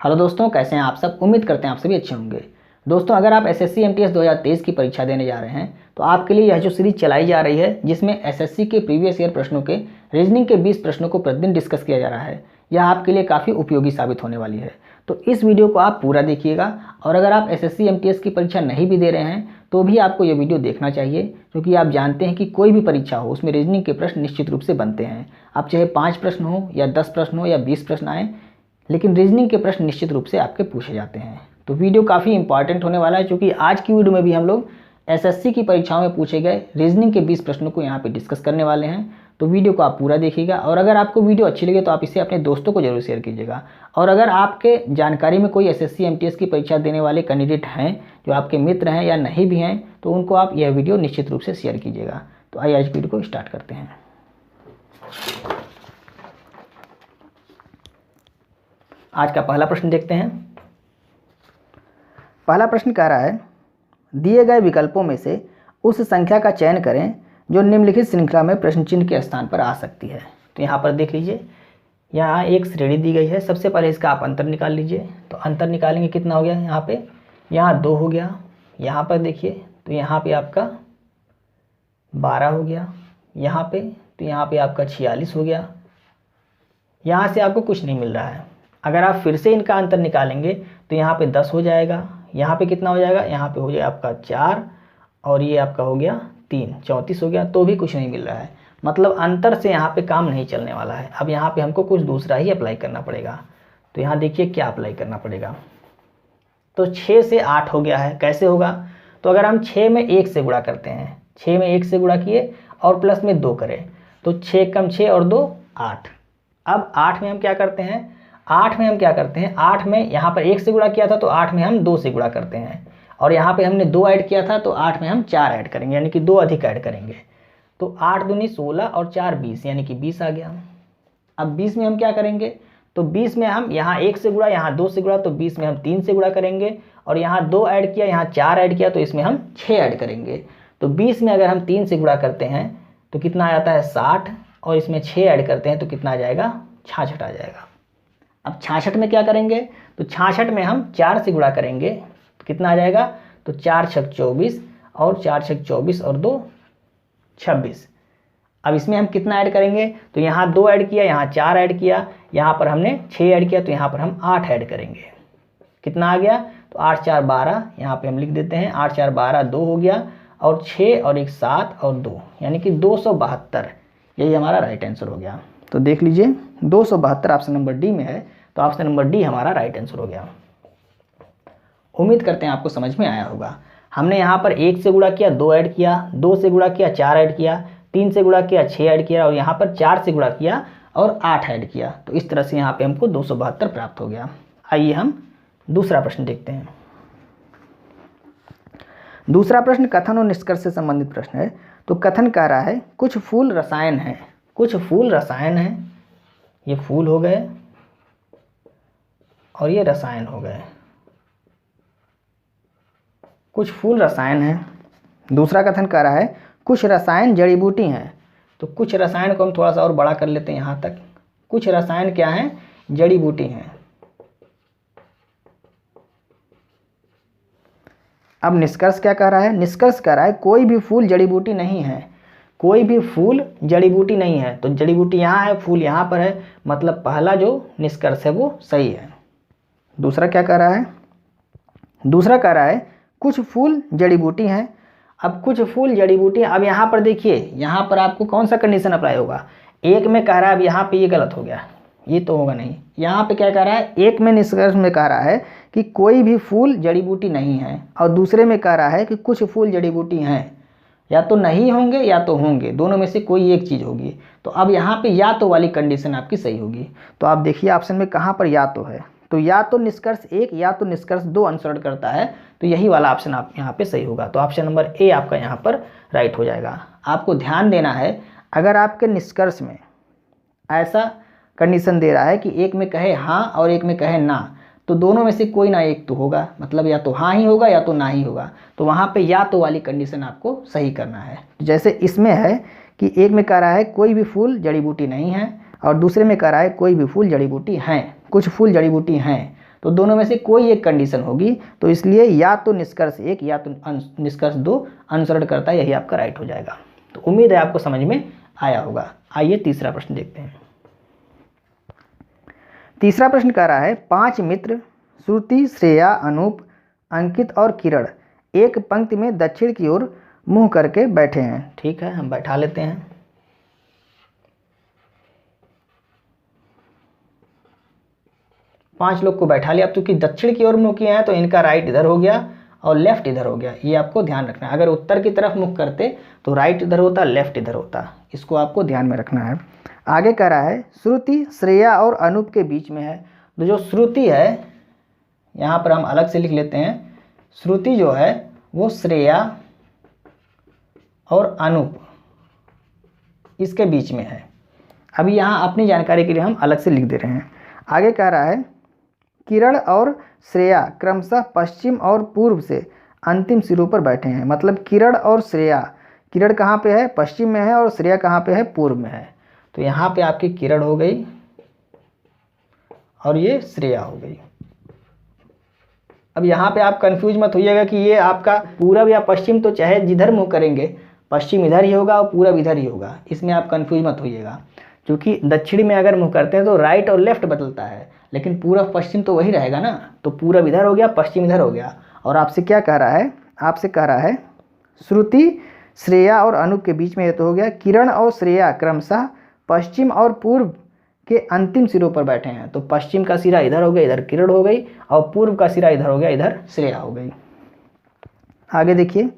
Hello दोस्तों, कैसे हैं आप सब। उम्मीद करते हैं आप सभी अच्छे होंगे। दोस्तों, अगर आप एसएससी एमटीएस 2023 की परीक्षा देने जा रहे हैं तो आपके लिए यह जो सीरीज चलाई जा रही है जिसमें एसएससी के प्रीवियस ईयर प्रश्नों के रीजनिंग के 20 प्रश्नों को प्रतिदिन डिस्कस किया जा रहा है, यह आपके लिए काफ़ी उपयोगी साबित होने वाली है। तो इस वीडियो को आप पूरा देखिएगा और अगर आप एसएससी एमटीएस की परीक्षा नहीं भी दे रहे हैं तो भी आपको ये वीडियो देखना चाहिए, क्योंकि आप जानते हैं कि कोई भी परीक्षा हो उसमें रीजनिंग के प्रश्न निश्चित रूप से बनते हैं। अब चाहे 5 प्रश्न हो या 10 प्रश्न हो या 20 प्रश्न आए, लेकिन रीजनिंग के प्रश्न निश्चित रूप से आपके पूछे जाते हैं। तो वीडियो काफ़ी इंपॉर्टेंट होने वाला है, क्योंकि आज की वीडियो में भी हम लोग एसएससी की परीक्षाओं में पूछे गए रीजनिंग के 20 प्रश्नों को यहाँ पे डिस्कस करने वाले हैं। तो वीडियो को आप पूरा देखिएगा और अगर आपको वीडियो अच्छी लगे तो आप इसे अपने दोस्तों को जरूर शेयर कीजिएगा। और अगर आपके जानकारी में कोई एसएससी एमटीएस की परीक्षा देने वाले कैंडिडेट हैं जो आपके मित्र हैं या नहीं भी हैं, तो उनको आप यह वीडियो निश्चित रूप से शेयर कीजिएगा। तो आइए आज वीडियो को स्टार्ट करते हैं। आज का पहला प्रश्न देखते हैं। पहला प्रश्न कह रहा है, दिए गए विकल्पों में से उस संख्या का चयन करें जो निम्नलिखित श्रृंखला में प्रश्न चिन्ह के स्थान पर आ सकती है। तो यहाँ पर देख लीजिए, यहाँ एक श्रेणी दी गई है। सबसे पहले इसका आप अंतर निकाल लीजिए। तो अंतर निकालेंगे, कितना हो गया यहाँ पे, यहाँ 2 हो गया। यहाँ पर देखिए तो यहाँ पे आपका 12 हो गया। यहाँ पे तो यहाँ पे आपका 46 हो गया। यहाँ से आपको कुछ नहीं मिल रहा है। अगर आप फिर से इनका अंतर निकालेंगे तो यहाँ पे 10 हो जाएगा। यहाँ पे कितना हो जाएगा, यहाँ पे हो जाएगा आपका 4 और ये आपका हो गया 3, 34 हो गया। तो भी कुछ नहीं मिल रहा है, मतलब अंतर से यहाँ पे काम नहीं चलने वाला है। अब यहाँ पे हमको कुछ दूसरा ही अप्लाई करना पड़ेगा। तो यहाँ देखिए क्या अप्लाई करना पड़ेगा। तो 6 से 8 हो गया है। कैसे होगा, तो अगर हम 6 में 1 से गुणा करते हैं, 6 में 1 से गुणा किए और प्लस में 2 करें तो 6 कम 6 और 2 8। अब 8 में हम क्या करते हैं, 8 में यहाँ पर 1 से गुणा किया था तो 8 में हम 2 से गुणा करते हैं और यहाँ पे हमने 2 ऐड किया था तो 8 में हम 4 ऐड करेंगे, यानी कि 2 अधिक ऐड करेंगे। तो 8 दूनी 16 और 4 20, यानी कि 20 आ गया। अब 20 में हम क्या करेंगे, तो 20 में हम यहाँ 1 से गुणा, यहाँ 2 से गुणा, तो 20 में हम 3 से गुणा करेंगे और यहाँ 2 ऐड किया, यहाँ 4 ऐड किया, तो इसमें हम 6 ऐड करेंगे। तो 20 में अगर हम 3 से गुणा करते हैं तो कितना आ जाता है 60 और इसमें 6 ऐड करते हैं तो कितना आ जाएगा 66 आ जाएगा। अब 66 में क्या करेंगे, तो 66 में हम 4 से गुणा करेंगे तो कितना आ जाएगा, तो 4 छक 24 और 4 छक 24 और 2 26। अब इसमें हम कितना ऐड करेंगे, तो यहाँ 2 ऐड किया, यहाँ 4 ऐड किया, यहाँ पर हमने 6 ऐड किया, तो यहाँ पर हम 8 ऐड करेंगे। कितना आ गया, तो 8 4 12, यहाँ पे हम लिख देते हैं 8 4 12, 2 हो गया और 6 और 1 7 और 2, यानी कि 272। यही हमारा राइट आंसर हो गया। तो देख लीजिए 272 ऑप्शन नंबर डी में है, तो ऑप्शन नंबर डी हमारा राइट आंसर हो गया। उम्मीद करते हैं आपको समझ में आया होगा। हमने यहाँ पर 1 से गुणा किया, 2 ऐड किया, 2 से गुणा किया, 4 ऐड किया, 3 से गुणा किया, 6 ऐड किया और यहाँ पर 4 से गुणा किया और 8 ऐड किया। तो इस तरह से यहाँ पे हमको 272 प्राप्त हो गया। आइए हम दूसरा प्रश्न देखते हैं। दूसरा प्रश्न कथन और निष्कर्ष से संबंधित प्रश्न है। तो कथन कह रहा है, कुछ फूल रसायन हैं, कुछ फूल रसायन हैं, ये फूल हो गए और ये रसायन हो गए, कुछ फूल रसायन हैं। दूसरा कथन कह रहा है, कुछ रसायन जड़ी बूटी हैं। तो कुछ रसायन को हम थोड़ा सा और बड़ा कर लेते हैं यहाँ तक। कुछ रसायन क्या हैं, जड़ी बूटी हैं। अब निष्कर्ष क्या कह रहा है, निष्कर्ष कह रहा है कोई भी फूल जड़ी बूटी नहीं है, कोई भी फूल जड़ी बूटी नहीं है। तो जड़ी बूटी यहाँ है, फूल यहाँ पर है, मतलब पहला जो निष्कर्ष है वो सही है। दूसरा क्या कह रहा है, दूसरा कह रहा है कुछ फूल जड़ी बूटी हैं। अब कुछ फूल जड़ी बूटी, अब यहाँ पर देखिए, यहाँ पर आपको कौन सा कंडीशन अप्लाई होगा। एक में कह रहा है, अब यहाँ पे ये गलत हो गया, ये तो होगा नहीं। यहाँ पे क्या कह रहा है, एक में निष्कर्ष में कह रहा है कि कोई भी फूल जड़ी बूटी नहीं है और दूसरे में कह रहा है कि कुछ फूल जड़ी बूटी हैं। या तो नहीं होंगे या तो होंगे, दोनों में से कोई एक चीज़ होगी। तो अब यहाँ पे या तो वाली कंडीशन आपकी सही होगी। तो आप देखिए ऑप्शन में कहाँ पर या तो है, तो या तो निष्कर्ष 1 या तो निष्कर्ष 2 अनुसरण करता है, तो यही वाला ऑप्शन आप यहाँ पे सही होगा। तो ऑप्शन नंबर ए आपका यहाँ पर राइट हो जाएगा। आपको ध्यान देना है, अगर आपके निष्कर्ष में ऐसा कंडीशन दे रहा है कि एक में कहे हाँ और एक में कहे ना, तो दोनों में से कोई ना एक तो होगा, मतलब या तो हाँ ही होगा या तो ना ही होगा। तो वहाँ पे या तो वाली कंडीशन आपको सही करना है। जैसे इसमें है कि एक में कह रहा है कोई भी फूल जड़ी बूटी नहीं है और दूसरे में कह रहा है कोई भी फूल जड़ी बूटी हैं, कुछ फूल जड़ी बूटी हैं। तो दोनों में से कोई एक कंडीशन होगी, तो इसलिए या तो निष्कर्ष 1 या तो निष्कर्ष 2 अनुसरण करता है, यही आपका राइट हो जाएगा। तो उम्मीद है आपको समझ में आया होगा। आइए तीसरा प्रश्न देखते हैं। तीसरा प्रश्न कह रहा है 5 मित्र श्रुति, श्रेया, अनूप, अंकित और किरण एक पंक्ति में दक्षिण की ओर मुंह करके बैठे हैं। ठीक है, हम बैठा लेते हैं। पांच लोग को बैठा लिया। अब क्योंकि दक्षिण की ओर मुंह किए हैं तो इनका राइट इधर हो गया और लेफ्ट इधर हो गया, ये आपको ध्यान रखना है। अगर उत्तर की तरफ मुख करते तो राइट इधर होता, लेफ्ट इधर होता, इसको आपको ध्यान में रखना है। आगे कह रहा है श्रुति, श्रेया और अनूप के बीच में है। तो जो श्रुति है यहाँ पर हम अलग से लिख लेते हैं। श्रुति जो है वो श्रेया और अनूप इसके बीच में है। अभी यहाँ अपनी जानकारी के लिए हम अलग से लिख दे रहे हैं। आगे कह रहा है किरण और श्रेया क्रमशः पश्चिम और पूर्व से अंतिम सिरों पर बैठे हैं। मतलब किरण और श्रेया, किरण कहाँ पे है? पश्चिम में है, और श्रेया कहाँ पे है? पूर्व में है। तो यहाँ पे आपकी किरण हो गई और ये श्रेया हो गई। अब यहाँ पे आप कंफ्यूज मत होइएगा कि ये आपका पूरब या पश्चिम, तो चाहे जिधर मुँह करेंगे पश्चिम इधर ही होगा और पूरब इधर ही होगा, इसमें आप कंफ्यूज मत होइएगा। क्योंकि दक्षिणी में अगर मुँह करते हैं तो राइट और लेफ्ट बदलता है, लेकिन पूरब पश्चिम तो वही रहेगा ना। तो पूरब इधर हो गया, पश्चिम इधर हो गया। और आपसे क्या कह रहा है? आपसे कह रहा है श्रुति, श्रेया और अनूप के बीच में ये तो हो गया। किरण और श्रेया क्रमशः पश्चिम और पूर्व के अंतिम सिरों पर बैठे हैं। तो पश्चिम का सिरा इधर हो गया, इधर किरण हो गई, और पूर्व का सिरा इधर हो गया, इधर श्रेया हो गई। आगे देखिए,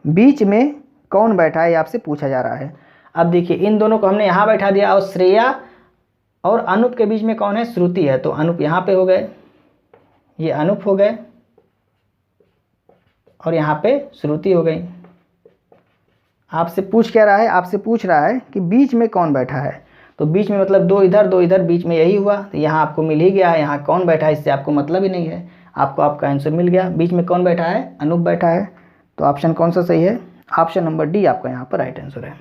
बीच में कौन बैठा है ये आपसे पूछा जा रहा है। अब देखिए इन दोनों को हमने यहाँ बैठा दिया, और श्रेया और अनूप के बीच में कौन है? श्रुति है। तो अनूप यहाँ पे हो गए, ये अनूप हो गए, और यहाँ पे श्रुति हो गई। आपसे पूछ क्या रहा है? आपसे पूछ रहा है कि बीच में कौन बैठा है। तो बीच में मतलब दो इधर, बीच में यही हुआ। तो यहाँ आपको मिल ही गया है, यहाँ कौन बैठा है इससे आपको मतलब ही नहीं है, आपको आपका आंसर मिल गया। बीच में कौन बैठा है? अनूप बैठा है। तो ऑप्शन कौन सा सही है? ऑप्शन नंबर डी आपका यहाँ पर राइट आंसर है।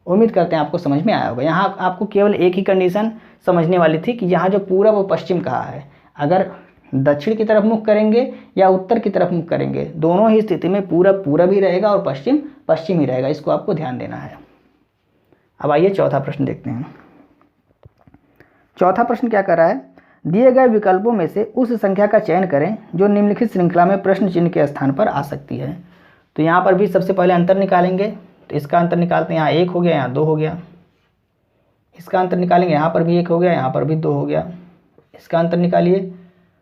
उम्मीद करते हैं आपको समझ में आया होगा। यहाँ आपको केवल एक ही कंडीशन समझने वाली थी कि यहाँ जो पूरब और पश्चिम कहा है, अगर दक्षिण की तरफ मुख करेंगे या उत्तर की तरफ मुख करेंगे, दोनों ही स्थिति में पूरब पूरब ही रहेगा और पश्चिम पश्चिम ही रहेगा। इसको आपको ध्यान देना है। अब आइए चौथा प्रश्न देखते हैं। चौथा प्रश्न क्या कर रहा है? दिए गए विकल्पों में से उस संख्या का चयन करें जो निम्नलिखित श्रृंखला में प्रश्न चिन्ह के स्थान पर आ सकती है। तो यहाँ पर भी सबसे पहले अंतर निकालेंगे। तो इसका अंतर निकालते हैं, यहाँ 1 हो गया, यहाँ 2 हो गया। इसका अंतर निकालेंगे, यहाँ पर भी 1 हो गया, यहाँ पर भी 2 हो गया। इसका अंतर निकालिए,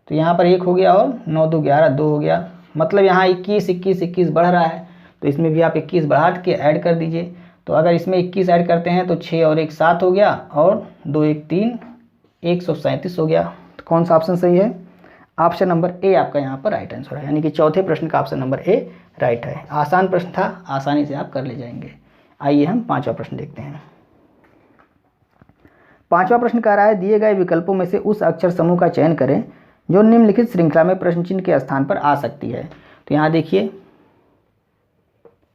तो यहाँ पर 1 हो गया और 9 2 11 2 हो गया। मतलब यहाँ 21 21 21 बढ़ रहा है, तो इसमें भी आप 21 बढ़ा के ऐड कर दीजिए। तो अगर इसमें 21 ऐड करते हैं तो 6 और 1 7 हो गया, और 2 1 3 137 हो गया। तो कौन सा ऑप्शन सही है? ऑप्शन नंबर ए आपका यहाँ पर राइट आंसर है। यानी कि चौथे प्रश्न का ऑप्शन नंबर ए राइट है। आसान प्रश्न था, आसानी से आप कर ले जाएंगे। आइए हम पांचवा प्रश्न देखते हैं। पांचवा प्रश्न कह रहा है दिए गए विकल्पों में से उस अक्षर समूह का चयन करें जो निम्नलिखित श्रृंखला में प्रश्न चिन्ह के स्थान पर आ सकती है। तो यहाँ देखिए,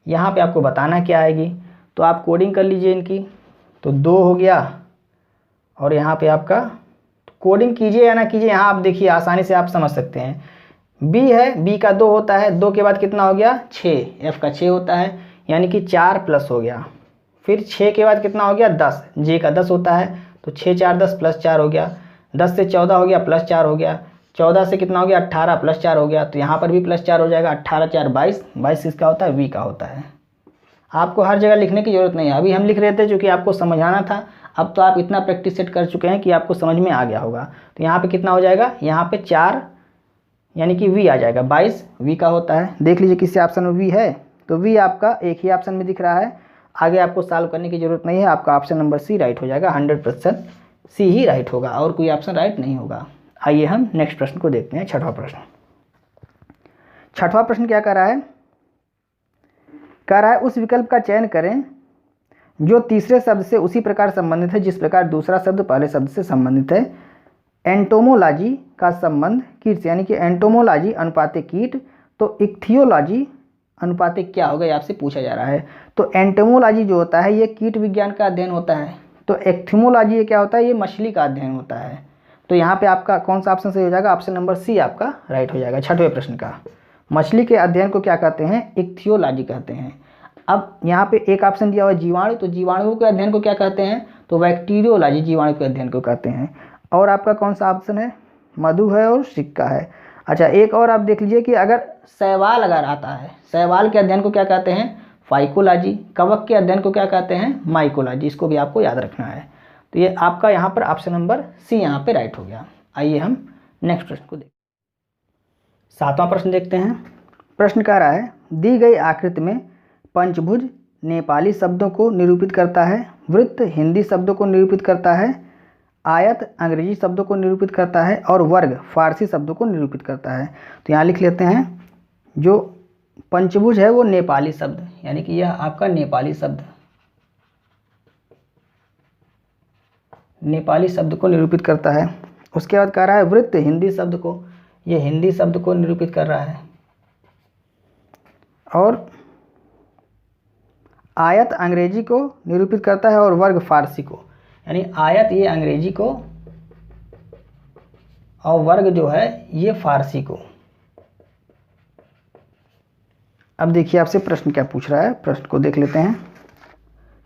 यहाँ पे आपको बताना क्या आएगी, तो आप कोडिंग कर लीजिए इनकी। तो 2 हो गया, और यहाँ पे आपका कोडिंग कीजिए या ना कीजिए, यहाँ आप देखिए आसानी से आप समझ सकते हैं। बी है, बी का 2 होता है, 2 के बाद कितना हो गया? 6, एफ का 6 होता है, यानी कि 4 प्लस हो गया। फिर 6 के बाद कितना हो गया? 10, जे का 10 होता है, तो 6 4 10 प्लस 4 हो गया। 10 से 14 हो गया, प्लस 4 हो गया। 14 से कितना हो गया? 18 प्लस 4 हो गया। तो यहाँ पर भी प्लस 4 हो जाएगा। 18 4 22, 22 किसका होता है? वी का होता है। आपको हर जगह लिखने की जरूरत नहीं है, अभी हम लिख रहे थे क्योंकि आपको समझाना था। अब तो आप इतना प्रैक्टिस सेट कर चुके हैं कि आपको समझ में आ गया होगा। तो यहाँ पे कितना हो जाएगा? यहाँ पे 4 यानी कि वी आ जाएगा, 22 वी का होता है। देख लीजिए किसी ऑप्शन में वी है, तो वी आपका एक ही ऑप्शन में दिख रहा है। आगे आपको सॉल्व करने की जरूरत नहीं है, आपका ऑप्शन नंबर सी राइट हो जाएगा। 100% सी ही राइट होगा, और कोई ऑप्शन राइट नहीं होगा। आइए हम नेक्स्ट प्रश्न को देखते हैं, छठवां प्रश्न। छठवां प्रश्न क्या कर रहा है? कह रहा है उस विकल्प का चयन करें जो तीसरे शब्द से उसी प्रकार संबंधित है जिस प्रकार दूसरा शब्द पहले शब्द से संबंधित है। एंटोमोलॉजी का संबंध कीट से, यानी कि एंटोमोलॉजी अनुपाते कीट, तो इक्थियोलॉजी अनुपाते क्या होगा ये आपसे पूछा जा रहा है। तो एंटोमोलॉजी जो होता है ये कीट विज्ञान का अध्ययन होता है, तो एक्थिमोलॉजी ये क्या होता है? ये मछली का अध्ययन होता है। तो यहाँ पे आपका कौन सा ऑप्शन सही हो जाएगा? ऑप्शन नंबर सी आपका राइट हो जाएगा। छठवें प्रश्न का, मछली के अध्ययन को क्या कहते हैं? इक्थियोलॉजी कहते हैं। अब यहाँ पे एक ऑप्शन दिया हुआ है जीवाणु, तो जीवाणुओं के अध्ययन को क्या कहते हैं? तो बैक्टीरियोलॉजी जीवाणु के अध्ययन को कहते हैं। और आपका कौन सा ऑप्शन है? मधु है और सिक्का है। अच्छा, एक और आप देख लीजिए कि अगर शैवाल अगर आता है, शैवाल के अध्ययन को क्या कहते हैं? फाइकोलॉजी। कवक के अध्ययन को क्या कहते हैं? माइकोलॉजी। इसको भी आपको याद रखना है। तो ये आपका यहाँ पर ऑप्शन नंबर सी यहाँ पे राइट हो गया। आइए हम नेक्स्ट प्रश्न को देखते हैं। 7वां प्रश्न देखते हैं। प्रश्न कह रहा है, दी गई आकृति में पंचभुज नेपाली शब्दों को निरूपित करता है, वृत्त हिंदी शब्दों को निरूपित करता है, आयत अंग्रेजी शब्दों को निरूपित करता है और वर्ग फारसी शब्दों को निरूपित करता है। तो यहाँ लिख लेते हैं, जो पंचभुज है वो नेपाली शब्द, यानी कि यह आपका नेपाली शब्द, नेपाली शब्द को निरूपित करता है। उसके बाद कह रहा है वृत्त हिंदी शब्द को, ये हिंदी शब्द को निरूपित कर रहा है। और आयत अंग्रेजी को निरूपित करता है और वर्ग फारसी को, यानी आयत ये अंग्रेजी को और वर्ग जो है ये फारसी को। अब देखिए आपसे प्रश्न क्या पूछ रहा है, प्रश्न को देख लेते हैं।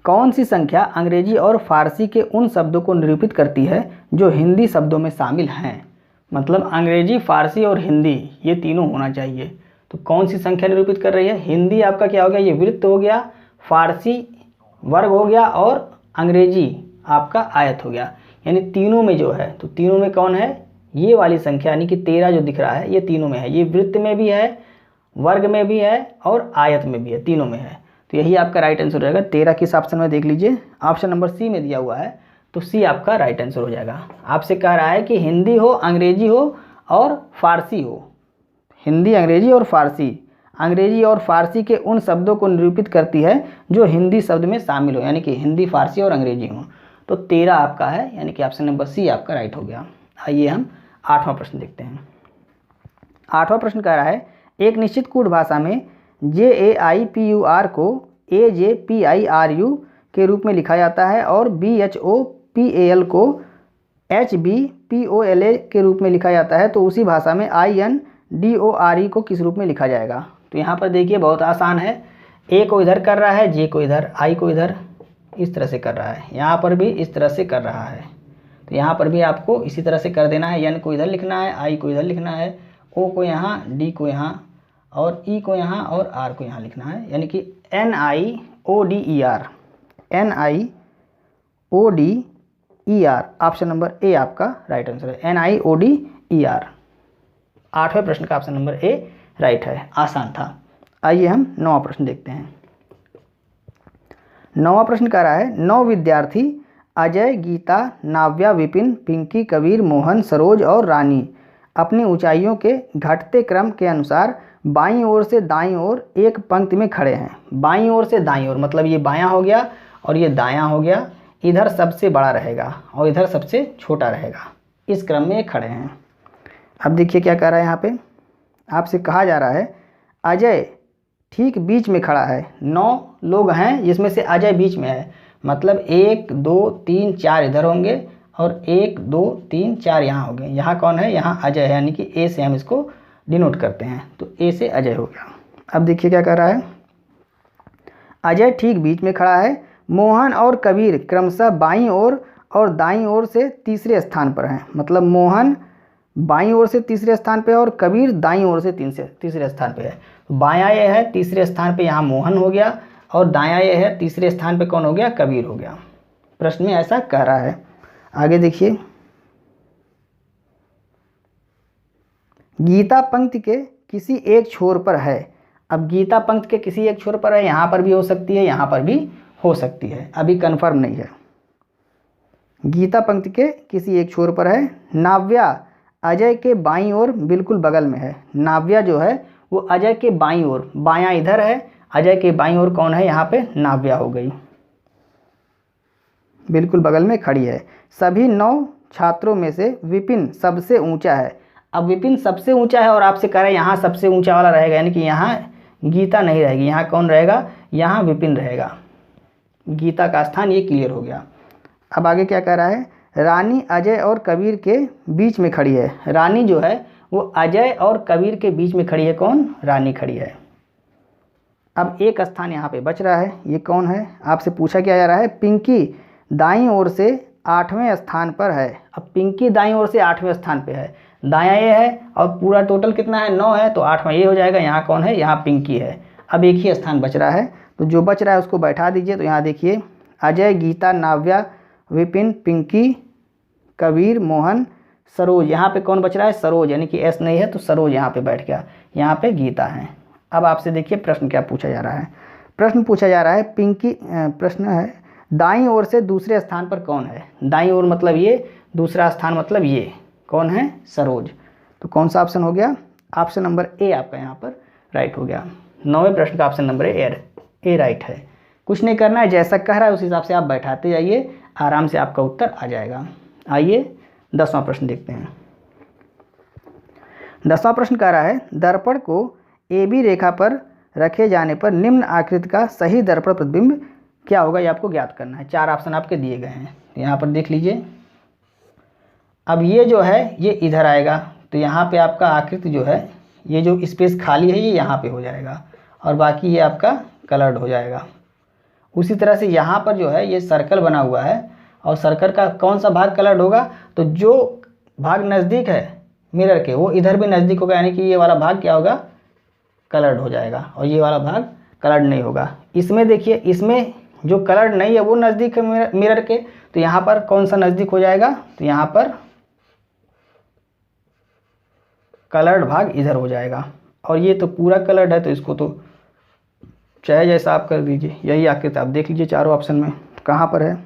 कौन सी संख्या अंग्रेजी और फारसी के उन शब्दों को निरूपित करती है जो हिंदी शब्दों में शामिल हैं? मतलब अंग्रेजी, फारसी और हिंदी ये तीनों होना चाहिए। तो कौन सी संख्या निरूपित कर रही है? हिंदी आपका क्या हो गया? ये वृत्त हो गया, फारसी वर्ग हो गया और अंग्रेजी आपका आयत हो गया। यानी तीनों में जो है, तो तीनों में कौन है? ये वाली संख्या, यानी कि 13 जो दिख रहा है ये तीनों में है। ये वृत्त में भी है, वर्ग में भी है और आयत में भी है, तीनों में है। तो यही आपका राइट आंसर रहेगा। 13 किस ऑप्शन में देख लीजिए, ऑप्शन नंबर सी में दिया हुआ है, तो सी आपका राइट आंसर हो जाएगा। आपसे कह रहा है कि हिंदी हो, अंग्रेजी हो और फारसी हो। हिंदी, अंग्रेजी और फारसी, अंग्रेजी और फारसी के उन शब्दों को निरूपित करती है जो हिंदी शब्द में शामिल हो, यानी कि हिंदी, फारसी और अंग्रेजी हो। तो 13 आपका है, यानी कि ऑप्शन नंबर सी आपका राइट हो गया। आइए हम 8वां प्रश्न देखते हैं। 8वां प्रश्न कह रहा है, एक निश्चित कूट भाषा में JAIPUR को AJPIRU के रूप में लिखा जाता है और BHOPAL को HBPOLA के रूप में लिखा जाता है, तो उसी भाषा में INDORE को किस रूप में लिखा जाएगा? तो यहाँ पर देखिए बहुत आसान है। A को इधर कर रहा है, J को इधर, I को इधर, इस तरह से कर रहा है। यहाँ पर भी इस तरह से कर रहा है, तो यहाँ पर भी आपको इसी तरह से कर देना है। N को इधर लिखना है, I को इधर लिखना है, O को यहाँ, D को यहाँ और E को यहाँ और R को यहाँ लिखना है, यानी कि NIODER, NIODER। Option number A आपका राइट आंसर है, NIODER। 8वें प्रश्न का ऑप्शन नंबर ए राइट है, आसान था। आइए हम 9वां प्रश्न देखते हैं। 9वां प्रश्न कह रहा है, 9 विद्यार्थी अजय, गीता, नाव्या, विपिन, पिंकी, कबीर, मोहन, सरोज और रानी अपनी ऊंचाइयों के घटते क्रम के अनुसार बाईं ओर से दाईं ओर एक पंक्ति में खड़े हैं। बाईं ओर से दाईं ओर मतलब ये बायां हो गया और ये दायां हो गया। इधर सबसे बड़ा रहेगा और इधर सबसे छोटा रहेगा, इस क्रम में ये खड़े हैं। अब देखिए क्या कह रहा है, यहाँ पे आपसे कहा जा रहा है अजय ठीक बीच में खड़ा है। 9 लोग हैं जिसमें से अजय बीच में है, मतलब 1 2 3 4 इधर होंगे और 1 2 3 4 यहाँ होंगे। यहाँ कौन है? यहाँ अजय है, यानी कि ए से हम इसको डिनोट करते हैं, तो ए से अजय हो गया। अब देखिए क्या कर रहा है, अजय ठीक बीच में खड़ा है। मोहन और कबीर क्रमशः बाईं ओर और दाईं ओर से तीसरे स्थान पर हैं, मतलब मोहन बाईं ओर से तीसरे स्थान पे और कबीर दाईं ओर से तीसरे स्थान पे है। बायां ये है तीसरे स्थान पे, यहाँ मोहन हो गया और दायां ये है तीसरे स्थान पे कौन हो गया? कबीर हो गया। प्रश्न में ऐसा कह रहा है। आगे देखिए, गीता पंक्ति के किसी एक छोर पर है। अब गीता पंक्ति के किसी एक छोर पर है, यहाँ पर भी हो सकती है, यहाँ पर भी हो सकती है, अभी कंफर्म नहीं है। गीता पंक्ति के किसी एक छोर पर है। नाव्या अजय के बाईं ओर बिल्कुल बगल में है। नाव्या जो है वो अजय के बाईं ओर, बायां इधर है, अजय के बाईं ओर कौन है? यहाँ पे नाव्या हो गई, बिल्कुल बगल में खड़ी है। सभी 9 छात्रों में से विपिन सबसे ऊंचा है। अब विपिन सबसे ऊंचा है और आपसे कह रहे हैं यहाँ सबसे ऊंचा वाला रहेगा, यानी कि यहाँ गीता नहीं रहेगी, यहाँ कौन रहेगा? यहाँ विपिन रहेगा। गीता का स्थान ये क्लियर हो गया। अब आगे क्या कह रहा है, रानी अजय और कबीर के बीच में खड़ी है। रानी जो है वो अजय और कबीर के बीच में खड़ी है। कौन? रानी खड़ी है। अब एक स्थान यहाँ पे बच रहा है, ये कौन है? आपसे पूछा क्या जा रहा है? पिंकी दाईं ओर से 8वें स्थान पर है। अब पिंकी दाईं ओर से 8वें स्थान पे है, दायां ये है और पूरा टोटल कितना है? 9 है, तो 8वां ये हो जाएगा। यहाँ कौन है? यहाँ पिंकी है। अब एक ही स्थान बच रहा है, तो जो बच रहा है उसको बैठा दीजिए। तो यहाँ देखिए अजय, गीता, नाव्या, विपिन, पिंकी, कबीर, मोहन, सरोज। यहाँ पे कौन बच रहा है? सरोज, यानी कि एस नहीं है तो सरोज यहाँ पे बैठ गया। यहाँ पे गीता है। अब आपसे देखिए प्रश्न क्या पूछा जा रहा है। प्रश्न पूछा जा रहा है पिंकी, प्रश्न है दाईं ओर से दूसरे स्थान पर कौन है? दाईं ओर मतलब ये, दूसरा स्थान मतलब ये, कौन है? सरोज। तो कौन सा ऑप्शन हो गया? ऑप्शन नंबर ए आपका यहाँ पर राइट हो गया। 9वें प्रश्न का ऑप्शन नंबर ए राइट है। कुछ नहीं करना है, जैसा कह रहा है उस हिसाब से आप बैठाते जाइए, आराम से आपका उत्तर आ जाएगा। आइए 10वां प्रश्न देखते हैं। 10वां प्रश्न कह रहा है दर्पण को ए बी रेखा पर रखे जाने पर निम्न आकृति का सही दर्पण प्रतिबिंब क्या होगा, ये आपको ज्ञात करना है। 4 ऑप्शन आपके दिए गए हैं, यहाँ पर देख लीजिए। अब ये जो है ये इधर आएगा, तो यहाँ पे आपका आकृति जो है, ये जो स्पेस खाली है ये यहाँ पे हो जाएगा और बाकी ये आपका कलर्ड हो जाएगा। उसी तरह से यहाँ पर जो है ये सर्कल बना हुआ है और सर्कल का कौन सा भाग कलर्ड होगा? तो जो भाग नज़दीक है मिरर के वो इधर भी नज़दीक होगा, यानी कि ये वाला भाग क्या होगा? कलर्ड हो जाएगा और ये वाला भाग कलर्ड नहीं होगा। इसमें देखिए, इसमें जो कलर्ड नहीं है वो नज़दीक है मिरर के, तो यहाँ पर कौन सा नज़दीक हो जाएगा? तो यहाँ पर कलर्ड भाग इधर हो जाएगा और ये तो पूरा कलर्ड है, तो इसको तो चाहे जैसा आप कर दीजिए। यही आकृति आप देख लीजिए चारों ऑप्शन में कहाँ पर है।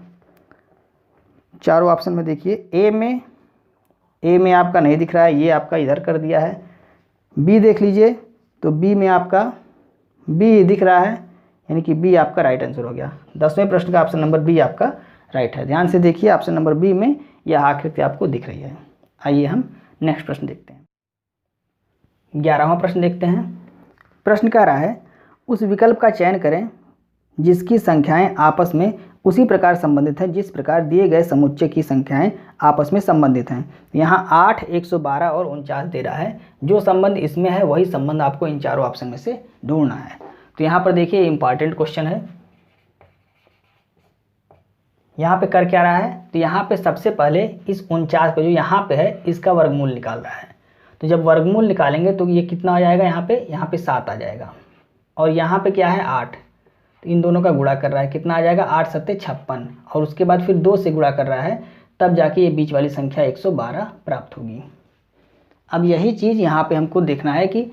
चारों ऑप्शन में देखिए ए में आपका नहीं दिख रहा है, ये आपका इधर कर दिया है। बी देख लीजिए, तो बी में आपका बी दिख रहा है, यानी कि बी आपका राइट आंसर हो गया। 10वें प्रश्न का ऑप्शन नंबर बी आपका राइट है। ध्यान से देखिए, ऑप्शन नंबर बी में यह आकृति आपको दिख रही है। आइए हम नेक्स्ट प्रश्न देखते हैं। 11वां प्रश्न देखते हैं। प्रश्न कह रहा है उस विकल्प का चयन करें जिसकी संख्याएं आपस में उसी प्रकार संबंधित हैं जिस प्रकार दिए गए समुच्चय की संख्याएं आपस में संबंधित हैं। यहाँ 8, 112 और 49 दे रहा है। जो संबंध इसमें है वही संबंध आपको इन चारों ऑप्शन में से ढूंढना है। तो यहाँ पर देखिए इंपॉर्टेंट क्वेश्चन है। यहाँ पे कर क्या रहा है? तो यहाँ पे सबसे पहले इस 49 को जो यहाँ पे है इसका वर्गमूल निकाल रहा है। तो जब वर्गमूल निकालेंगे तो ये कितना आ जाएगा? यहाँ पे 7 आ जाएगा और यहाँ पे क्या है? 8। तो इन दोनों का गुणा कर रहा है, कितना आ जाएगा? 8 7 56 और उसके बाद फिर 2 से गुणा कर रहा है, तब जाके ये बीच वाली संख्या 112 प्राप्त होगी। अब यही चीज़ यहाँ पे हमको देखना है कि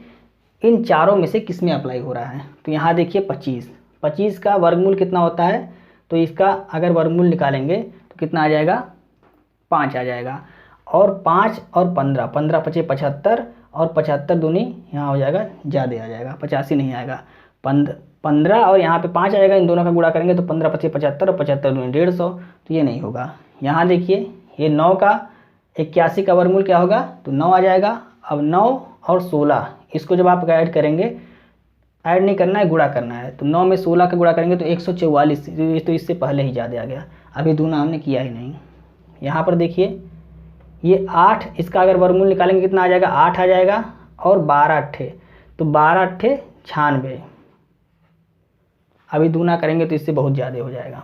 इन चारों में से किस में अप्लाई हो रहा है। तो यहाँ देखिए 25 का वर्गमूल कितना होता है? तो इसका अगर वर्गमूल निकालेंगे तो कितना आ जाएगा? 5 आ जाएगा। और 5 और 15, 15 5 75 और 75 दूनी यहाँ हो जाएगा, ज़्यादा आ जाएगा, 85 नहीं आएगा। 15 और यहाँ पे 5 आएगा, इन दोनों का गुणा करेंगे तो 15 5 75 और 75 दूनी 150, तो ये नहीं होगा। यहाँ देखिए ये 9 का 81 का वर्गमूल क्या होगा? तो 9 आ जाएगा। अब 9 और 16 इसको जब आप ऐड करेंगे, ऐड नहीं करना है, गुणा करना है। तो 9 में 16 का गुणा करेंगे तो 144, तो इससे पहले ही ज़्यादा आ गया, अभी दूना हमने किया ही नहीं। यहाँ पर देखिए ये 8, इसका अगर वर्गमूल निकालेंगे कितना आ जाएगा? 8 आ जाएगा और 12 अट्ठे, तो 12 अट्ठे 96, अभी दूना करेंगे तो इससे बहुत ज़्यादा हो जाएगा।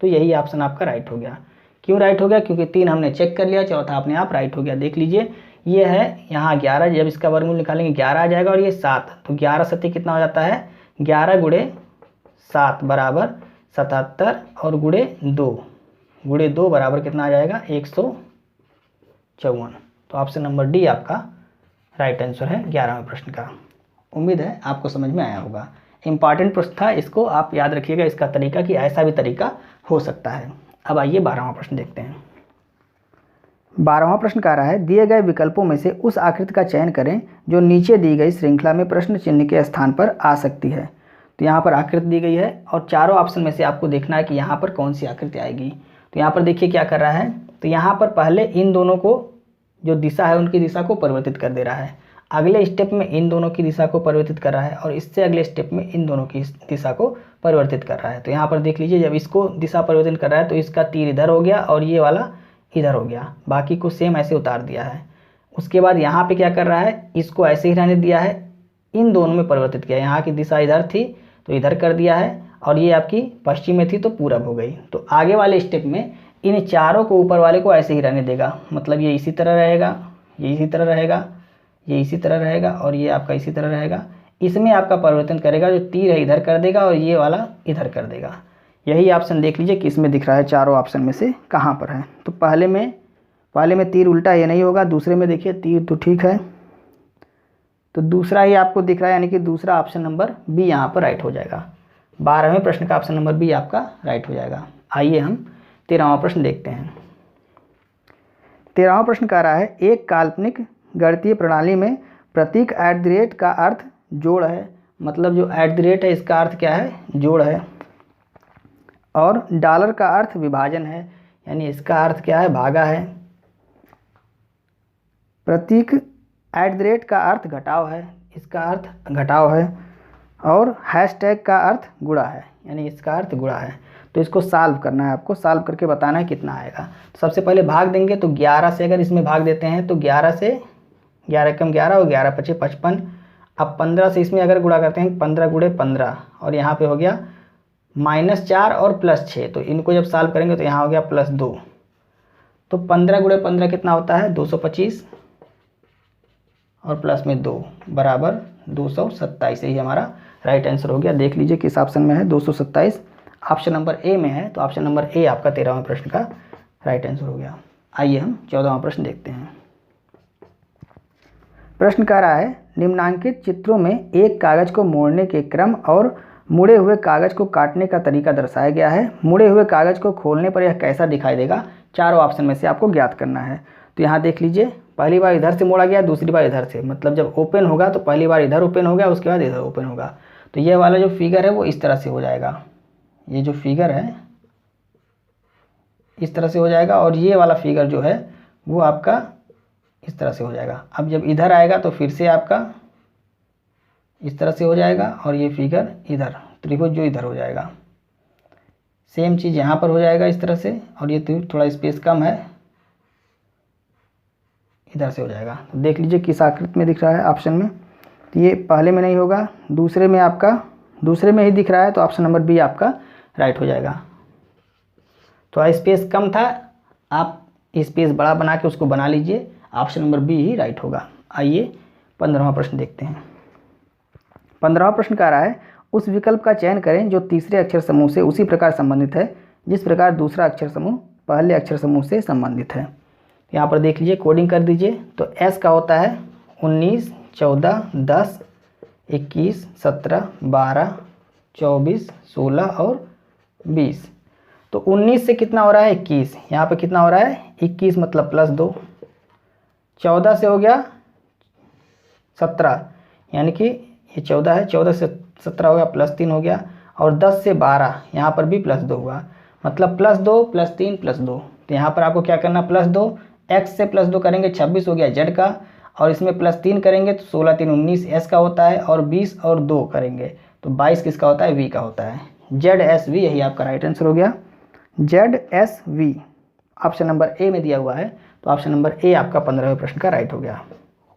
तो यही ऑप्शन आपका राइट हो गया। क्यों राइट हो गया? क्योंकि 3 हमने चेक कर लिया, चौथा अपने आप राइट हो गया। देख लीजिए ये है यहाँ 11, जब इसका वर्गमूल निकालेंगे 11 आ जाएगा और ये 7, तो 11 7 कितना हो जाता है? 11 गुणे 7 बराबर 77 और गुणे 2 बराबर कितना आ जाएगा? 154। तो ऑप्शन नंबर डी आपका राइट आंसर है 11वें प्रश्न का। उम्मीद है आपको समझ में आया होगा। इंपॉर्टेंट प्रश्न था, इसको आप याद रखिएगा, इसका तरीका कि ऐसा भी तरीका हो सकता है। अब आइए 12वां प्रश्न देखते हैं। 12वां प्रश्न कह रहा है दिए गए विकल्पों में से उस आकृति का चयन करें जो नीचे दी गई श्रृंखला में प्रश्न चिन्ह के स्थान पर आ सकती है। तो यहाँ पर आकृति दी गई है और चारों ऑप्शन में से आपको देखना है कि यहाँ पर कौन सी आकृति आएगी। तो यहाँ पर देखिए क्या कर रहा है, तो यहाँ पर पहले इन दोनों को जो दिशा है उनकी दिशा को परिवर्तित कर दे रहा है, अगले स्टेप में इन दोनों की दिशा को परिवर्तित कर रहा है और इससे अगले स्टेप में इन दोनों की दिशा को परिवर्तित कर रहा है। तो यहाँ पर देख लीजिए जब इसको दिशा परिवर्तन कर रहा है तो इसका तीर इधर हो गया और ये वाला इधर हो गया, बाकी को सेम ऐसे उतार दिया है। उसके बाद यहाँ पे क्या कर रहा है, इसको ऐसे ही रहने दिया है, इन दोनों में परिवर्तित किया। यहाँ की दिशा इधर थी तो इधर कर दिया है, और ये आपकी पश्चिम में थी तो पूरब हो गई। तो आगे वाले स्टेप में इन चारों को ऊपर वाले को ऐसे ही रहने देगा, मतलब ये इसी तरह रहेगा, ये इसी तरह रहेगा, ये इसी तरह रहेगा, और ये आपका इसी तरह रहेगा। इसमें आपका परिवर्तन करेगा, जो तीर है इधर कर देगा और ये वाला इधर कर देगा। यही ऑप्शन देख लीजिए किस में दिख रहा है, चारों ऑप्शन में से कहाँ पर है। तो पहले में तीर उल्टा ये नहीं होगा, दूसरे में देखिए तीर तो ठीक है, तो दूसरा ही आपको दिख रहा है, यानी कि दूसरा ऑप्शन नंबर बी यहाँ पर राइट हो जाएगा। 12वें प्रश्न का ऑप्शन नंबर बी आपका राइट हो जाएगा। आइए हम 13वां प्रश्न देखते हैं। 13वां प्रश्न कह रहा है, एक काल्पनिक गणितीय प्रणाली में प्रतीक @ का अर्थ जोड़ है, मतलब जो @ है इसका अर्थ क्या है, जोड़ है, और डॉलर का अर्थ विभाजन है, यानी इसका अर्थ क्या है, भागा है। प्रतीक @ का अर्थ घटाव है, इसका अर्थ घटाव है, और हैशटैग का अर्थ गुणा है, यानी इसका अर्थ गुणा है। तो इसको सॉल्व करना है, आपको सॉल्व करके बताना है कितना आएगा। सबसे पहले भाग देंगे, तो 11 से अगर इसमें भाग देते हैं तो 11 से 11 कम 11 और 11 पचे 55। अब 15 से इसमें अगर गुणा करते हैं, 15 गुणे 15, और यहाँ पे हो गया -4 और +6, तो इनको जब सॉल्व करेंगे तो यहाँ हो गया +2। तो 15 गुणे 15 कितना होता है, 225, और प्लस में 2 बराबर 227। यही हमारा राइट आंसर हो गया। देख लीजिए किस ऑप्शन में है, 227 ऑप्शन नंबर ए में है, तो ऑप्शन नंबर ए आपका 13वां प्रश्न का राइट आंसर हो गया। आइए हम 14वां प्रश्न देखते हैं। प्रश्न कह रहा है, निम्नांकित चित्रों में एक कागज को मोड़ने के क्रम और मुड़े हुए कागज को काटने का तरीका दर्शाया गया है। मुड़े हुए कागज को खोलने पर यह कैसा दिखाई देगा, चारों ऑप्शन में से आपको ज्ञात करना है। तो यहाँ देख लीजिए, पहली बार इधर से मोड़ा गया, दूसरी बार इधर से, मतलब जब ओपन होगा तो पहली बार इधर ओपन हो गया, उसके बाद इधर ओपन होगा। तो ये वाला जो फिगर है वो इस तरह से हो जाएगा, ये जो फिगर है इस तरह से हो जाएगा, और ये वाला फिगर जो है वो आपका इस तरह से हो जाएगा। अब जब इधर आएगा तो फिर से आपका इस तरह से हो जाएगा, और ये फिगर इधर त्रिभुज जो इधर हो जाएगा। सेम चीज़ यहाँ पर हो जाएगा इस तरह से, और ये थोड़ा स्पेस कम है, इधर से हो जाएगा। तो देख लीजिए किस आकृति में दिख रहा है ऑप्शन में, तो ये पहले में नहीं होगा, दूसरे में आपका दूसरे में ही दिख रहा है, तो ऑप्शन नंबर बी आपका राइट हो जाएगा। तो स्पेस कम था, आप स्पेस बड़ा बना के उसको बना लीजिए, ऑप्शन नंबर बी ही राइट होगा। आइए 15वां प्रश्न देखते हैं। 15वां प्रश्न कह रहा है, उस विकल्प का चयन करें जो तीसरे अक्षर समूह से उसी प्रकार संबंधित है जिस प्रकार दूसरा अक्षर समूह पहले अक्षर समूह से संबंधित है। यहाँ पर देख लीजिए, कोडिंग कर दीजिए। तो एस का होता है 19, 14, 10, 21, 17, 12, 24, 16 और 20। तो 19 से कितना हो रहा है, 21, यहाँ पे कितना हो रहा है 21, मतलब +2। 14 से हो गया 17, यानी कि ये 14 है, 14 से 17 हो गया, +3 हो गया, और 10 से 12 यहाँ पर भी +2 हुआ, मतलब +2 +3 +2। तो यहाँ पर आपको क्या करना, +2, x से +2 करेंगे 26 हो गया z का, और इसमें +3 करेंगे तो 16 3 19 s का होता है, और 20 और 2 करेंगे तो 22 किसका होता है, v का होता है। ZSV यही आपका राइट आंसर हो गया, ZSV ऑप्शन नंबर ए में दिया हुआ है, तो ऑप्शन नंबर ए आपका 15वें प्रश्न का राइट हो गया।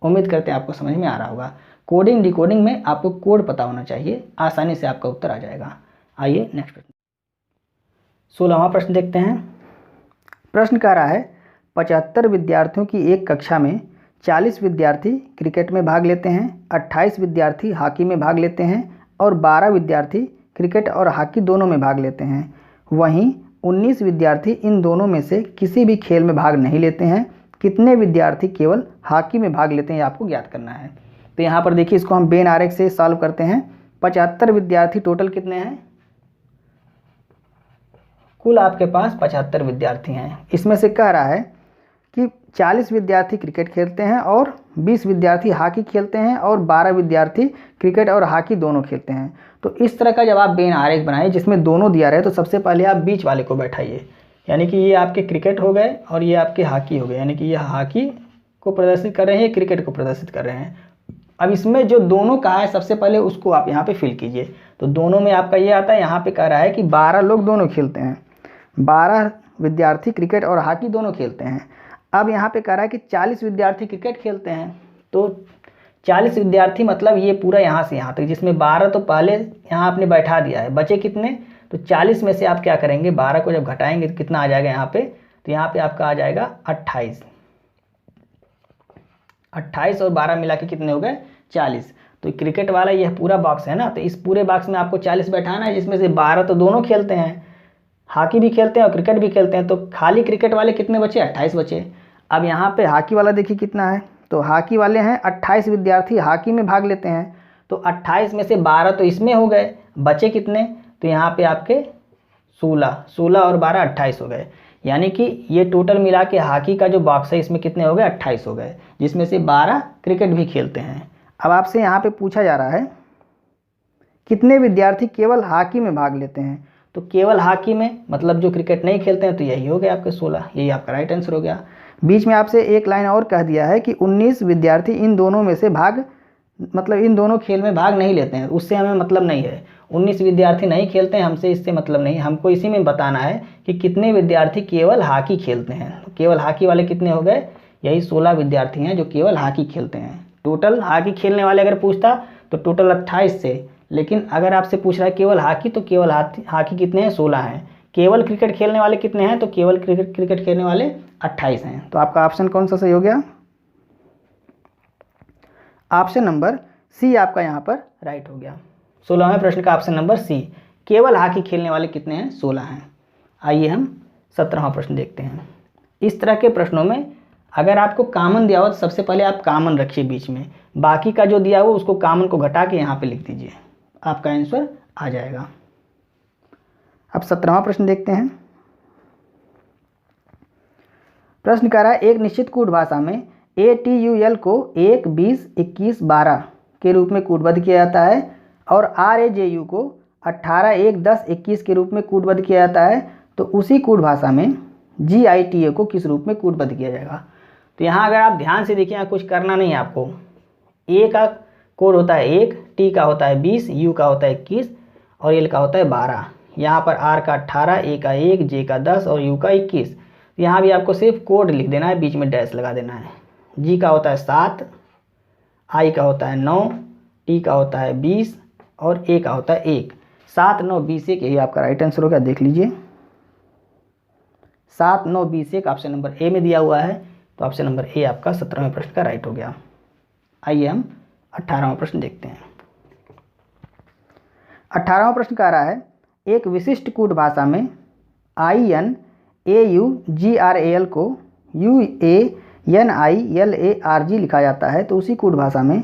उम्मीद करते हैं आपको समझ में आ रहा होगा। कोडिंग डिकोडिंग में आपको कोड पता होना चाहिए, आसानी से आपका उत्तर आ जाएगा। आइए नेक्स्ट प्रश्न, 16वां प्रश्न देखते हैं। प्रश्न कह रहा है, 75 विद्यार्थियों की एक कक्षा में 40 विद्यार्थी क्रिकेट में भाग लेते हैं, 28 विद्यार्थी हॉकी में भाग लेते हैं, और 12 विद्यार्थी क्रिकेट और हॉकी दोनों में भाग लेते हैं। वहीं 19 विद्यार्थी इन दोनों में से किसी भी खेल में भाग नहीं लेते हैं। कितने विद्यार्थी केवल हॉकी में भाग लेते हैं, आपको ज्ञात करना है। तो यहाँ पर देखिए, इसको हम वेन आरेख से सॉल्व करते हैं। 75 विद्यार्थी टोटल कितने हैं, कुल आपके पास 75 विद्यार्थी हैं। इसमें से कह रहा है कि 40 विद्यार्थी क्रिकेट खेलते हैं और 20 विद्यार्थी हॉकी खेलते हैं और 12 विद्यार्थी क्रिकेट और हॉकी दोनों खेलते हैं। तो इस तरह का जब आप वेन आरेख बनाए जिसमें दोनों दिया रहे, तो सबसे पहले आप बीच वाले को बैठाइए, यानी कि ये आपके क्रिकेट हो गए और ये आपके हॉकी हो गए, यानी कि ये हॉकी को प्रदर्शित कर रहे हैं, क्रिकेट को प्रदर्शित कर रहे हैं। अब इसमें जो दोनों कहा है सबसे पहले उसको आप यहाँ पे फिल कीजिए। तो दोनों में आपका ये आता है, यहाँ पे कह रहा है कि 12 लोग दोनों खेलते हैं, 12 विद्यार्थी क्रिकेट और हॉकी दोनों खेलते हैं। अब यहाँ पे कह रहा है कि 40 विद्यार्थी क्रिकेट खेलते हैं, तो 40 विद्यार्थी मतलब ये पूरा यहाँ से यहाँ तक, जिसमें 12 तो पहले यहाँ आपने बैठा दिया है, बचे कितने, तो 40 में से आप क्या करेंगे, 12 को जब घटाएंगे तो कितना आ जाएगा यहाँ पे, तो यहाँ पे आपका आ जाएगा 28। 28 और 12 मिला के कितने हो गए, 40। तो क्रिकेट वाला यह पूरा बॉक्स है ना, तो इस पूरे बॉक्स में आपको 40 बैठाना है, जिसमें से 12 तो दोनों खेलते हैं, हॉकी भी खेलते हैं और क्रिकेट भी खेलते हैं, तो खाली क्रिकेट वाले कितने बचे, 28 बचे। अब यहाँ पे हॉकी वाला देखिए कितना है, तो हॉकी वाले हैं 28 विद्यार्थी हॉकी में भाग लेते हैं, तो 28 में से 12 तो इसमें हो गए, बचे कितने, तो यहाँ पे आपके 16 और 12 28 हो गए। यानी कि ये टोटल मिला के हॉकी का जो बॉक्स है इसमें कितने हो गए, 28 हो गए, जिसमें से 12 क्रिकेट भी खेलते हैं। अब आपसे यहाँ पे पूछा जा रहा है कितने विद्यार्थी केवल हॉकी में भाग लेते हैं, तो केवल हॉकी में मतलब जो क्रिकेट नहीं खेलते हैं, तो यही हो गया आपके 16, यही आपका राइट आंसर हो गया। बीच में आपसे एक लाइन और कह दिया है कि 19 विद्यार्थी इन दोनों में से भाग मतलब इन दोनों खेल में भाग नहीं लेते हैं, उससे हमें मतलब नहीं है, 19 विद्यार्थी नहीं खेलते हैं, हमसे इससे मतलब नहीं, हमको इसी में बताना है कि कितने विद्यार्थी केवल हॉकी खेलते हैं। तो केवल हॉकी वाले कितने हो गए, यही 16 विद्यार्थी हैं जो केवल हॉकी खेलते हैं। टोटल हॉकी खेलने वाले अगर पूछता तो टोटल 28 से, लेकिन अगर आपसे पूछ रहा है केवल हॉकी, तो केवल हॉकी कितने हैं, 16 हैं। केवल क्रिकेट खेलने वाले कितने हैं, तो केवल क्रिकेट खेलने वाले 28 हैं। तो आपका ऑप्शन कौन सा सही हो गया, ऑप्शन नंबर सी आपका यहाँ पर राइट हो गया। 16वें प्रश्न का ऑप्शन नंबर सी, केवल हॉकी खेलने वाले कितने हैं, 16 हैं। आइए हम 17वां प्रश्न देखते हैं। इस तरह के प्रश्नों में अगर आपको कॉमन दिया हो तो सबसे पहले आप कॉमन रखिए बीच में, बाकी का जो दिया हो उसको कॉमन को घटा के यहाँ पे लिख दीजिए, आपका आंसर आ जाएगा। अब 17वां प्रश्न देखते हैं। प्रश्न कह रहा है एक निश्चित कूट भाषा में ATUL को 1, 20, 21, 12 के रूप में कूटबद्ध किया जाता है और RAJU को 18, 1, 10, 21 के रूप में कूटबद्ध किया जाता है, तो उसी कूट भाषा में GITA को किस रूप में कूटबद्ध किया जाएगा। तो यहाँ अगर आप ध्यान से देखिए, यहाँ कुछ करना नहीं है आपको। A का कोड होता है 1, T का होता है 20, U का होता है 21 और L का होता है 12। यहाँ पर R का 18, A का 1, J का 10 और U का 21। यहाँ भी आपको सिर्फ कोड लिख देना है, बीच में डैश लगा देना है। G का होता है 7, I का होता है 9, T का होता है 20 और A का होता है 1। 7, 9, 20, 1 यही आपका राइट आंसर होगा। देख लीजिए 7, 9, 20, 1 ऑप्शन नंबर ए में दिया हुआ है, तो ऑप्शन नंबर ए आपका 17वें प्रश्न का राइट हो गया। आइए हम 18वां प्रश्न देखते हैं। 18वां प्रश्न कह रहा है एक विशिष्ट कूट भाषा में INAUGRAL को UANILARG लिखा जाता है, तो उसी कूट भाषा में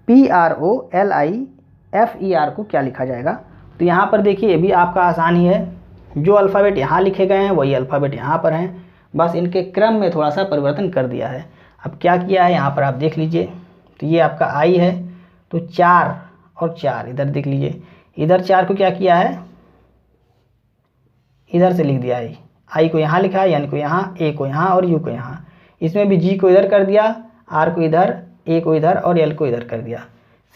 PROLIFER को क्या लिखा जाएगा। तो यहाँ पर देखिए ये भी आपका आसान ही है, जो अल्फ़ाबेट यहाँ लिखे गए हैं वही अल्फ़ाबेट यहाँ पर हैं, बस इनके क्रम में थोड़ा सा परिवर्तन कर दिया है। अब क्या किया है यहाँ पर आप देख लीजिए, तो ये आपका I है, तो 4 और 4 इधर देख लीजिए, इधर 4 को क्या किया है, इधर से लिख दिया है, I को यहाँ लिखा है, यानी को यहाँ, A को यहाँ और U को यहाँ। इसमें भी G को इधर कर दिया, R को इधर, A को इधर और L को इधर कर दिया।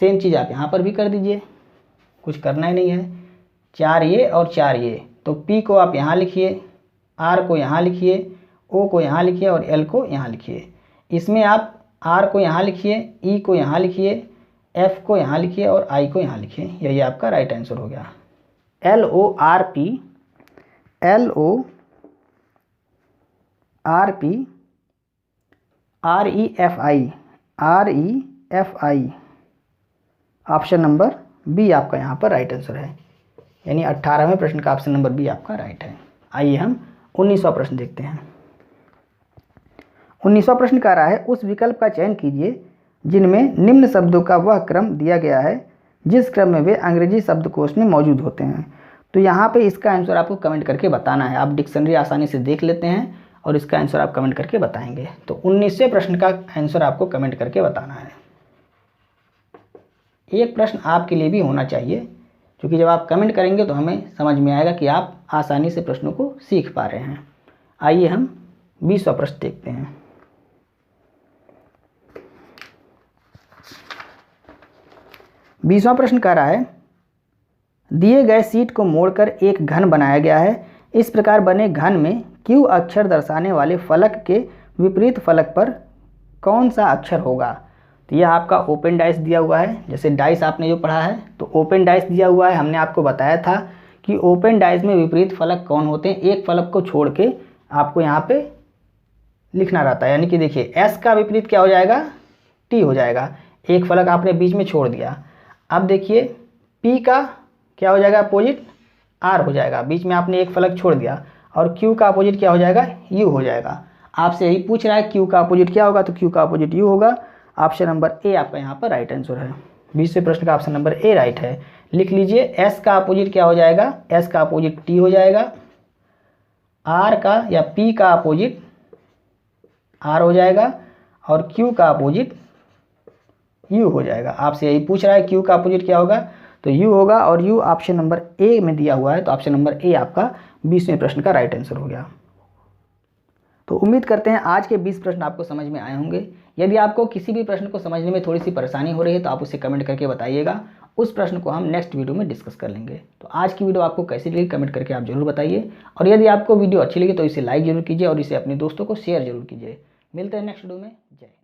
सेम चीज़ आप यहाँ पर भी कर दीजिए, कुछ करना ही नहीं है। 4 ये और 4 ये, तो P को आप यहाँ लिखिए, R को यहाँ लिखिए, O को यहाँ लिखिए और L को यहाँ लिखिए। इसमें आप R को यहाँ लिखिए, E को यहाँ लिखिए, F को यहाँ लिखिए और I को यहाँ लिखिए, यही आपका राइट आंसर हो गया। LORP REFI option number B आपका यहाँ पर राइट आंसर है, यानी 18वें प्रश्न का ऑप्शन नंबर बी आपका राइट है। आइए हम 19वां प्रश्न देखते हैं। 19वां प्रश्न कह रहा है उस विकल्प का चयन कीजिए जिनमें निम्न शब्दों का वह क्रम दिया गया है जिस क्रम में वे अंग्रेजी शब्दकोश में मौजूद होते हैं। तो यहाँ पे इसका आंसर आपको कमेंट करके बताना है। आप डिक्शनरी आसानी से देख लेते हैं और इसका आंसर आप कमेंट करके बताएंगे। तो 19वें प्रश्न का आंसर आपको कमेंट करके बताना है। एक प्रश्न आपके लिए भी होना चाहिए, क्योंकि जब आप कमेंट करेंगे तो हमें समझ में आएगा कि आप आसानी से प्रश्नों को सीख पा रहे हैं। आइए हम 20वां प्रश्न देखते हैं। 20वां प्रश्न कह रहा है दिए गए शीट को मोड़कर एक घन बनाया गया है इस प्रकार बने घन में Q अक्षर दर्शाने वाले फलक के विपरीत फलक पर कौन सा अक्षर होगा। तो यह आपका ओपन डाइस दिया हुआ है। जैसे डाइस आपने जो पढ़ा है तो ओपन डाइस दिया हुआ है, हमने आपको बताया था कि ओपन डाइस में विपरीत फलक कौन होते हैं, एक फलक को छोड़ के आपको यहाँ पे लिखना रहता है। यानी कि देखिए S का विपरीत क्या हो जाएगा, T हो जाएगा, एक फलक आपने बीच में छोड़ दिया। अब देखिए P का क्या हो जाएगा, अपोजिट R हो जाएगा, बीच में आपने एक फलक छोड़ दिया। और Q का अपोजिट क्या हो जाएगा, U हो जाएगा। आपसे यही पूछ रहा है Q का अपोजिट क्या होगा, तो Q का अपोजिट U होगा। ऑप्शन नंबर ए आपका यहाँ पर राइट आंसर है। 20वें प्रश्न का ऑप्शन नंबर ए राइट है। लिख लीजिए S का अपोजिट क्या हो जाएगा, S का अपोजिट T हो जाएगा, R का या P का अपोजिट R हो जाएगा और Q का अपोजिट U हो जाएगा। आपसे यही पूछ रहा है Q का अपोजिट क्या होगा, तो U होगा और U ऑप्शन नंबर ए में दिया हुआ है, तो ऑप्शन नंबर ए आपका 20वें प्रश्न का राइट आंसर हो गया। तो उम्मीद करते हैं आज के 20 प्रश्न आपको समझ में आए होंगे। यदि आपको किसी भी प्रश्न को समझने में थोड़ी सी परेशानी हो रही है तो आप उसे कमेंट करके बताइएगा, उस प्रश्न को हम नेक्स्ट वीडियो में डिस्कस कर लेंगे। तो आज की वीडियो आपको कैसी लगी कमेंट करके आप जरूर बताइए, और यदि आपको वीडियो अच्छी लगी तो इसे लाइक जरूर कीजिए और इसे अपने दोस्तों को शेयर जरूर कीजिए। मिलते हैं नेक्स्ट वीडियो में। जय।